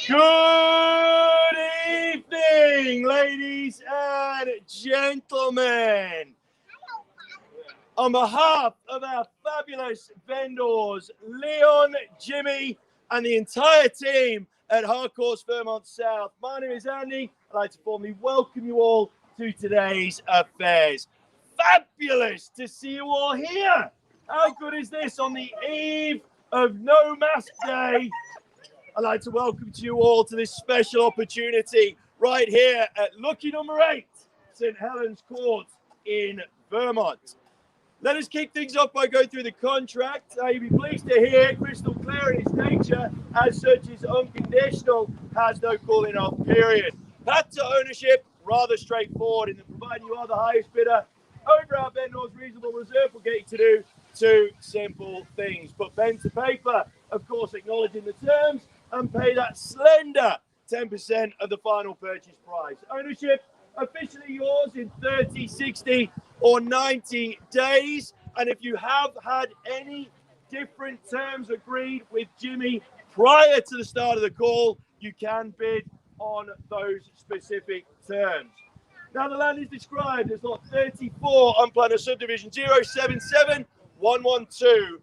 Good evening, ladies and gentlemen. On behalf of our fabulous vendors, Leon, Jimmy, and the entire team at Hardcourse Vermont South, my name is Andy. I'd like to formally welcome you all to today's affairs. Fabulous to see you all here. How good is this on the eve of No Mask Day? I'd like to welcome you all to this special opportunity right here at lucky number 8, St. Helens Court in Vermont. Let us kick things off by going through the contract. You'll be pleased to hear crystal clear in its nature, as such is unconditional, has no calling off period. Path to ownership, rather straightforward, in that providing you are the highest bidder over our vendor's reasonable reserve will get you to do two simple things. Put pen to paper, of course, acknowledging the terms, and pay that slender 10% of the final purchase price. Ownership officially yours in 30, 60, or 90 days. And if you have had any different terms agreed with Jimmy prior to the start of the call, you can bid on those specific terms. Now, the land is described as lot 34, unplanned subdivision 077112.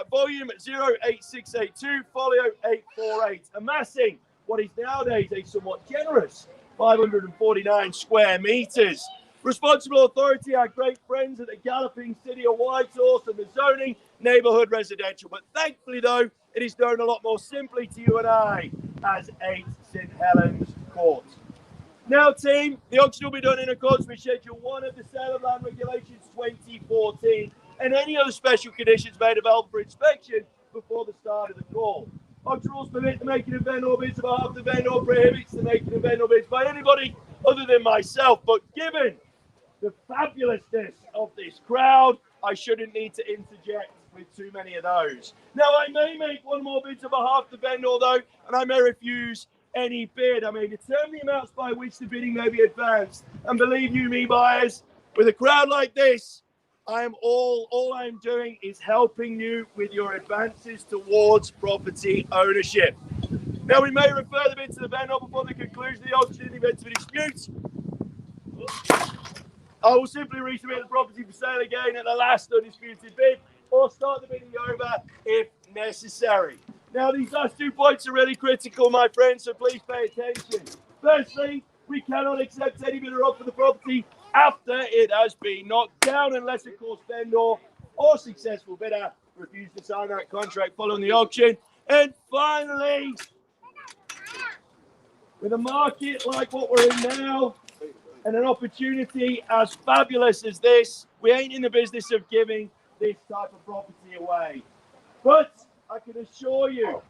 Volume 08682, folio 848, amassing what is nowadays a somewhat generous 549 square meters. Responsible authority, our great friends at the Galloping City of Whitehorse and the zoning neighborhood residential. But thankfully, though, it is known a lot more simply to you and I as 8 St. Helens Court. Now, team, the auction will be done in accordance with Schedule 1 of the Sale of Land Regulations 2014 and any other special conditions made available for inspection before the start of the call. Auction rules permit the making of vendor bids on behalf of the vendor, prohibits the making of vendor bids by anybody other than myself. But given the fabulousness of this crowd, I shouldn't need to interject with too many of those. Now, I may make one more bid on behalf of the vendor, though, and I may refuse any bid. I may determine the amounts by which the bidding may be advanced. And believe you me, buyers, with a crowd like this, all I'm doing is helping you with your advances towards property ownership. Now, we may refer the bid to the vendor before the conclusion of the auction in the event of a dispute. I will simply resubmit the property for sale again at the last undisputed bid, or start the bidding over if necessary. Now, these last 2 points are really critical, my friends, so please pay attention. Firstly, we cannot accept any bidder offer the property after it has been knocked down, unless, of course, vendor or successful bidder refuse to sign that contract following the auction. And finally, with a market like what we're in now, and an opportunity as fabulous as this, we ain't in the business of giving this type of property away. But I can assure you,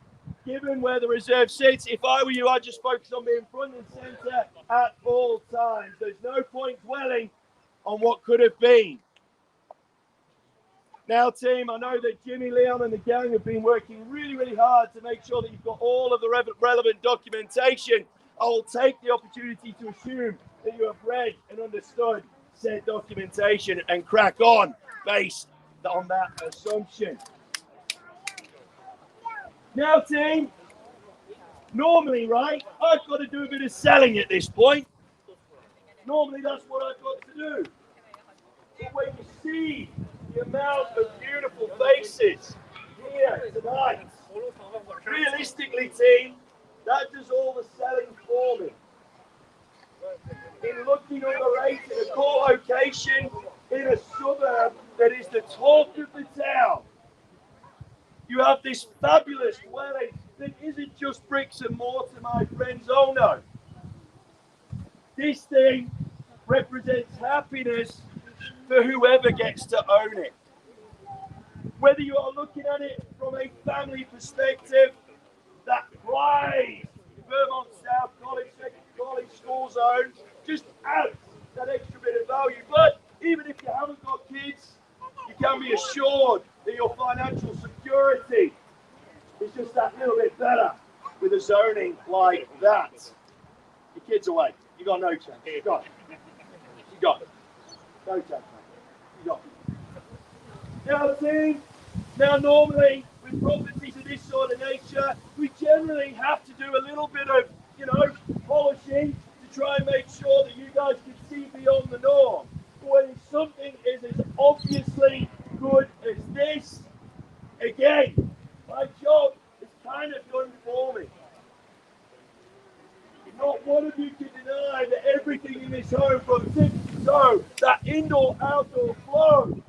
given where the reserve sits, if I were you, I'd just focus on being front and centre at all times. There's no point dwelling on what could have been. Now, team, I know that Jimmy, Leon, and the gang have been working really, really hard to make sure that you've got all of the relevant documentation. I will take the opportunity to assume that you have read and understood said documentation and crack on based on that assumption. Now, team, normally, right, I've got to do a bit of selling at this point. Normally, that's what I've got to do. But when you see the amount of beautiful faces here tonight, realistically, team, that does all the selling for me. In looking on the rate in a core location in a suburb that is the talk of the town, you have this fabulous dwelling that isn't just bricks and mortar, my friends. Oh no. This thing represents happiness for whoever gets to own it. Whether you are looking at it from a family perspective, that pride Vermont South College School Zone just adds that extra bit of value. But even if you haven't got kids, you can be assured that your financial security is just that little bit better with a zoning like that. Your kid's away. You got no chance. You got it. You got it. No chance, mate. You got it. Now, team, normally with properties this sort of nature, we generally have to do a little bit of, polishing to try and make sure that you guys can see beyond the norm. But when something is as obviously good as this, again, my job is kind of done for me. Not one of you can deny that everything in this home, from tip to toe, that indoor-outdoor flow,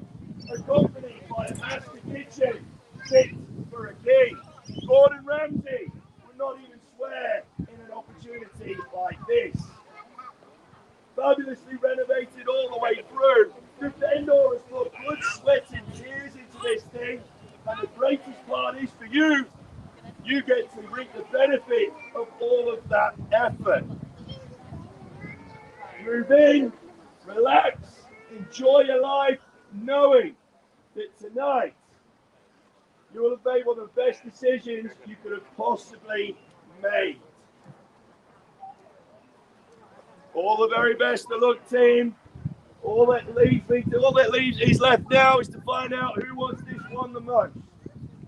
accompanied by a master kitchen, fit for a king. Gordon Ramsay would not even swear in an opportunity like this. Fabulously renovated all the way through. The vendor has put blood, sweat and tears into this thing, and the greatest part is for you, you get to reap the benefit of all of that effort. Move in, relax, enjoy your life, knowing that tonight you will have made one of the best decisions you could have possibly made. All the very best of luck, team. All that leaves is left now is to find out who wants this one the most.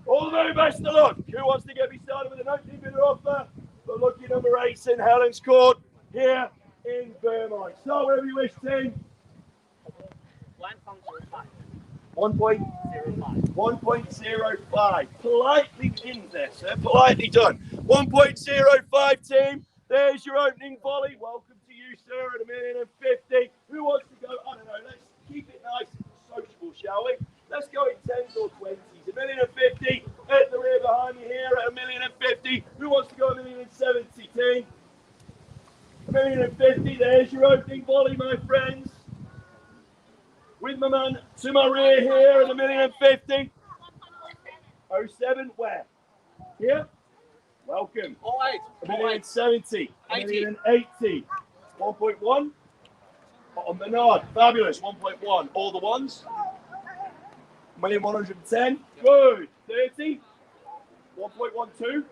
All the very best of luck. Who wants to get me started with an opening bidder offer for lucky number 8, St. Helens Court, here in Vermont? So, wherever you wish, team. 1.05. 1.05. Politely in there, sir. Politely done. 1.05, team. There's your opening volley. Welcome to you, sir, at $1,050,000. Who wants to go? I don't know. Let's keep it nice and sociable, shall we? Let's go in 10s or 20s. $1,050,000 at the rear behind me here at $1,050,000. Who wants to go $1,070,000, team? $1,050,000. There's your opening volley, my friends. With my man to my rear here at $1,050,000. 07, where? Here? Welcome. $1,070,000. $1,080,000. 1.1. On Bernard. Fabulous. 1.1. All the ones. 1,110,000. Good. 30. 1.12.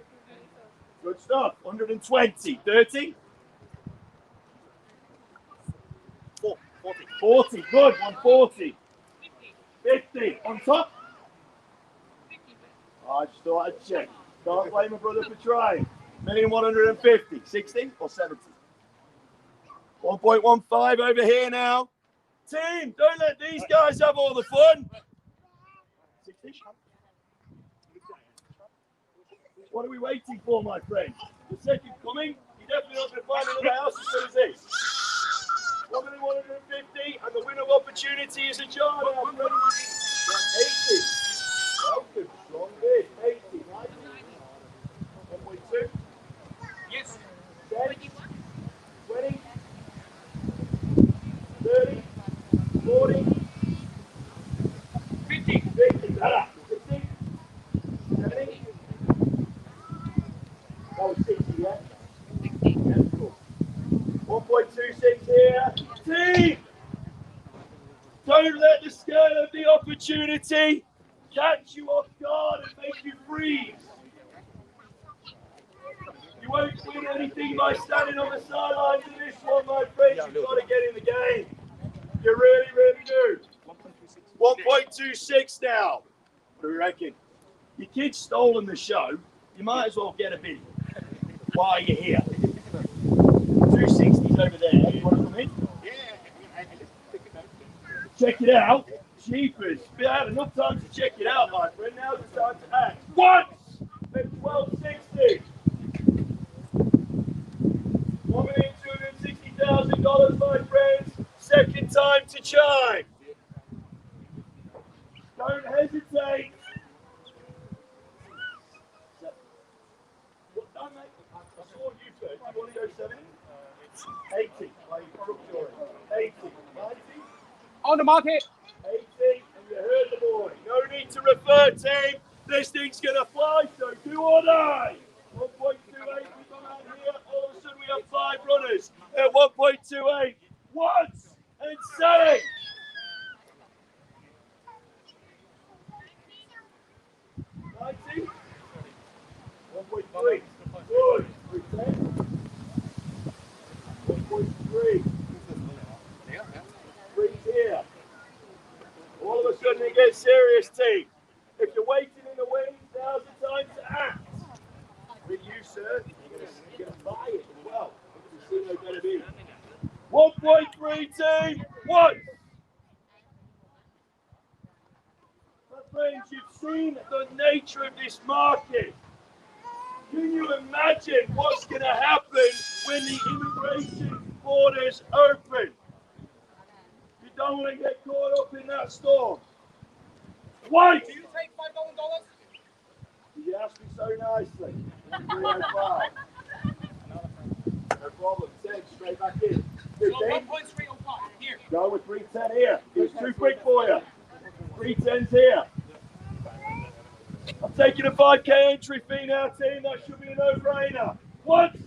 Good stuff. 120. 30. 40. Good. 140. 50. On top. I just thought I'd check. Can't blame my brother for trying. 1,150,000. 60 or 70. 1.15 over here now. Team, don't let these guys have all the fun. 60. What are we waiting for, my friend? The second coming? You're definitely not going to find another house as good as this. 1,150,000, and the winner of opportunity is a jar now. 80. Welcome, strong bid. 80. 1.2. Yes. 10. 20. 30. 40. 50. 50. 60. 70. That was 60, yeah? Yeah, cool. 1.26 here. Team! Don't let the scale of the opportunity catch you off guard and make you freeze. You won't win anything by standing on the sidelines in this one, my friends. You've got to get in the game. You really, really do. 1.26 now. What do we reckon? Your kid's stolen the show. You might as well get a bid while you're here. 260s over there. You want to come in? Yeah. Check it out. Jeepers. We had enough time to check it out, my friend. Now's the time to act. Once at 1260. $1,260,000, my friends. Second time to chime. Don't hesitate. What time, mate? I saw you first. You want to go 70? 80. 80. 90. On the market. 80. And you heard the boy. No need to refer, team. This thing's going to fly, so do or die. 1.28. We've gone out here. All of a sudden, we have 5 runners at 1.28. Once and selling. $90. 1.3. Good. 1.3. 3 here. All of a sudden it gets serious, team. If you're waiting in the wings, now's the time to 1.3 team. One. My friends, you've seen the nature of this market. Can you imagine what's going to happen when the immigration borders open? You don't want to get caught up in that storm. Why? Do you take $5,000? You asked me so nicely. 305. No problem. 10, straight back in. 15. So 1.305 here. Go with 310 here. It's too quick for you. 310's here. I'm taking a 5K entry fee now, team. That should be a no-brainer. Once,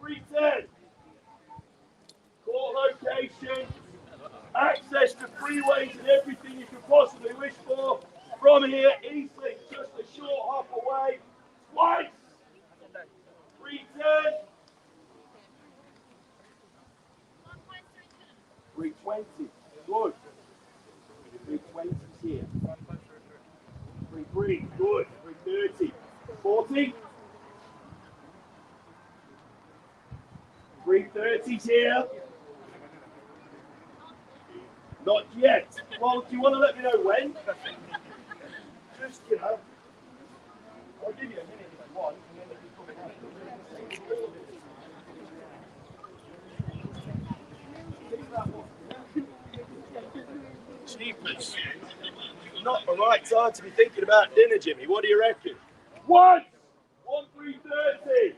310. Core location, access to freeways and everything you could possibly wish for. From here, easily, just a short hop away. Twice, 310. 320. Good. 320 here. 33. Good. 330. 40. 330's here. Not yet. Well, do you want to let me know when? Just, you know, I'll give you a minute if you want. Cheapers. Not the right time to be thinking about dinner, Jimmy. What do you reckon? One! 330.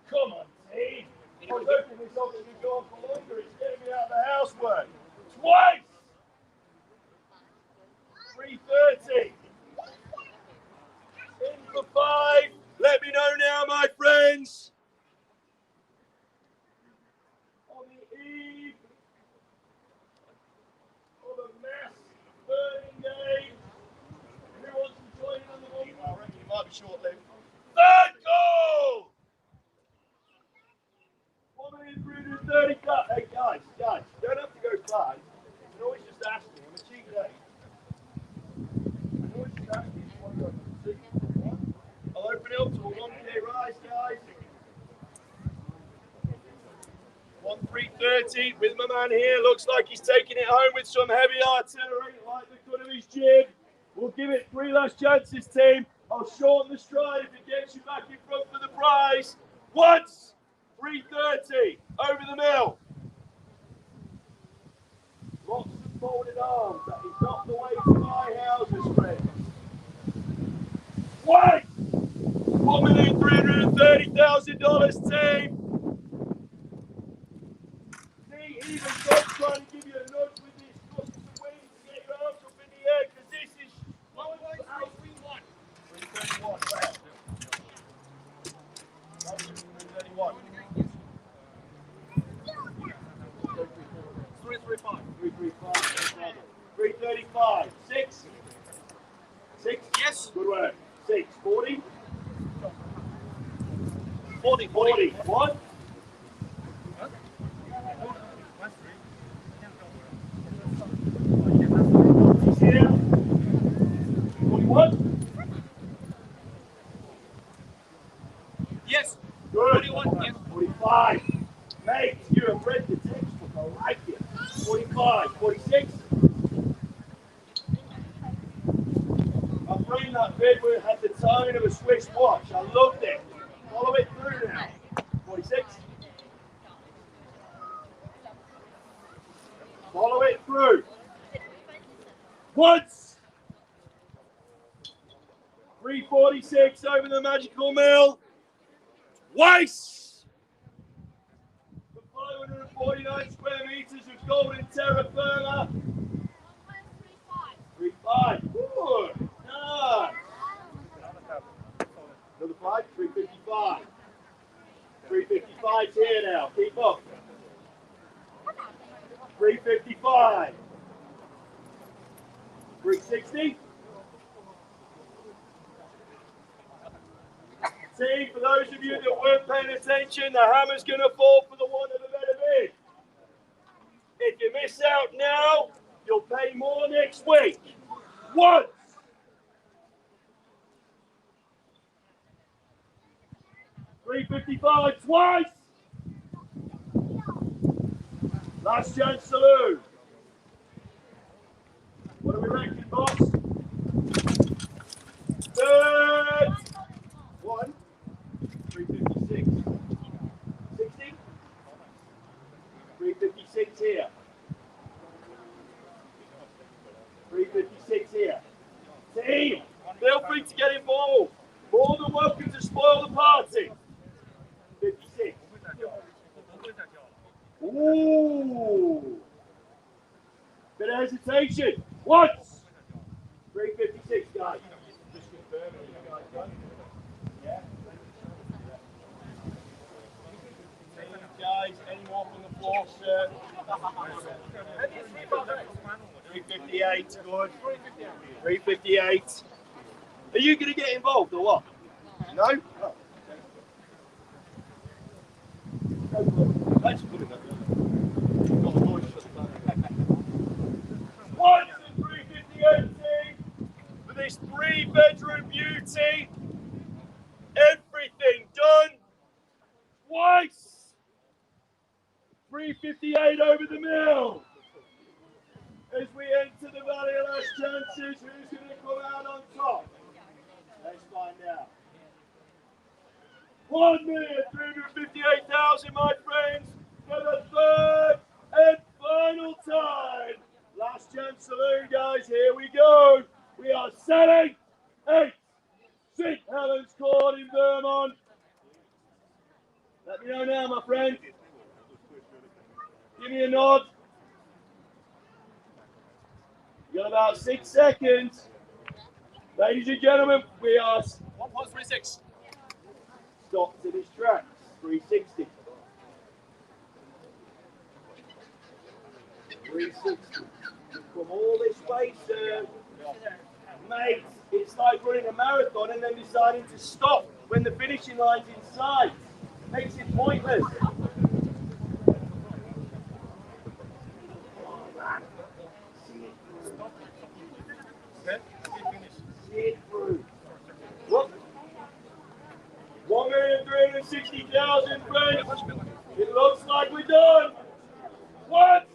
Come on, team. I was hoping this office would go on for longer. It's getting me out of the housework. Twice! 330. In for 5. Let me know now, my friends. On the eve of a mass burning day. Who wants to join in on the ball? I reckon it might be short-lived. Third goal! 130. Hey, guys, you don't have to go far. You can always just ask me. I'm a cheap day. You can always just ask me if you want to go to 6. I'll open it up to a 1K rise, guys. 330 with my man here. Looks like he's taking it home with some heavy artillery, like the cut of his jib. We'll give it 3 last chances, team. I'll shorten the stride if it gets you back in front for the prize. Once, 330 over the mill. Lots of folded arms. That is not the way to buy houses, friends. What? $1,330,000, team. Even God's trying to give you a nudge with this gust of wind to get your arms up in the air, because this is 331. 331, wow. 335. 335. 335. 6. 6. Yes. Good work. 6. 40. 40. 40. 1. Here. 41. Yes. Good. 41. Yes. 45. Mate, you have read the textbook. I like it. 45. 46. My friend that Bedward had the timing of a Swiss watch. I loved it. Follow it through now. 46. Follow it through. Once. 346 over the magical mill. Twice. For 549 square meters of golden terra firma. 35. Good. Nice. Another 5. 355. 355's here now. Keep up. 355. 360. See, for those of you that weren't paying attention, the hammer's going to fall for the one of a better bid. If you miss out now, you'll pay more next week. Once. 355 twice. Last chance saloon. What are we ranking, boss? Third. 1. 356. 60. 356 here. 356 here. Team, feel free to get involved. More than welcome to spoil the party. 56. Ooh. Bit of hesitation. Once. 356, guys. Just confirming you guys done. Yeah. Guys, any more from the floor, sir? 358, good. 358. Are you going to get involved or what? No? Oh. Let's put it up. One to 358 for this 3-bedroom beauty. Everything done twice. 358 over the mill. As we enter the Valley of Last Chances, who's going to come out on top? Let's find out. 1,358,000, my friends, for the third and final time. Last chance saloon, guys. Here we go. We are selling 8 St. Helens Court in Vermont. Let me know now, my friend. Give me a nod. You got about 6 seconds. Ladies and gentlemen, we are 1.36. stopped to this track. 360. 360. From all this way, sir. Mate, it's like running a marathon and then deciding to stop when the finishing line's inside. Makes it pointless. See it through. What? 1,360,000, friends. It looks like we're done. What?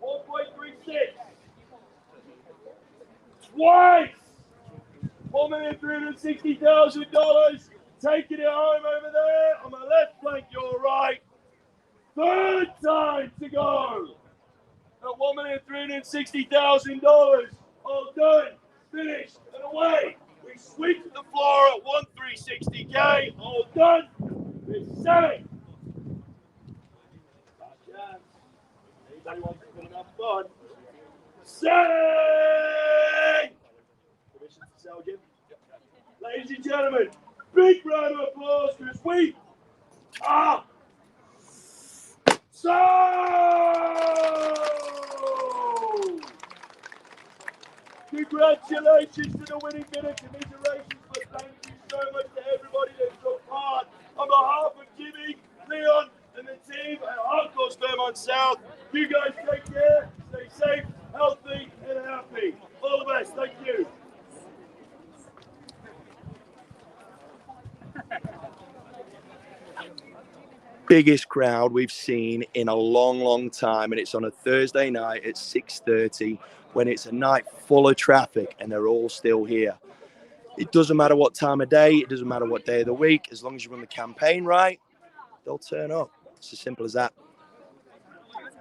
1.36. Twice. $1,360,000. Taking it home over there on my left flank, your right. Third time to go. At $1,360,000. All done, finished, and away. We sweep the floor at 1,360K. All done. We're selling. Anybody wants to put enough fun? Selling. Permission to sell, Jim? Ladies and gentlemen, big round of applause because we are sold. Congratulations to the winning bidder, commiserations, but thank you so much to everybody that took part. On behalf of Jimmy, Leon, and the team at Hardcore Vermont South, you guys take care, stay safe, healthy, and happy. All the best, thank you. Biggest crowd we've seen in a long, long time, and it's on a Thursday night at 6:30 when it's a night full of traffic and they're all still here. It doesn't matter what time of day, it doesn't matter what day of the week, as long as you run the campaign right, they'll turn up. It's as simple as that.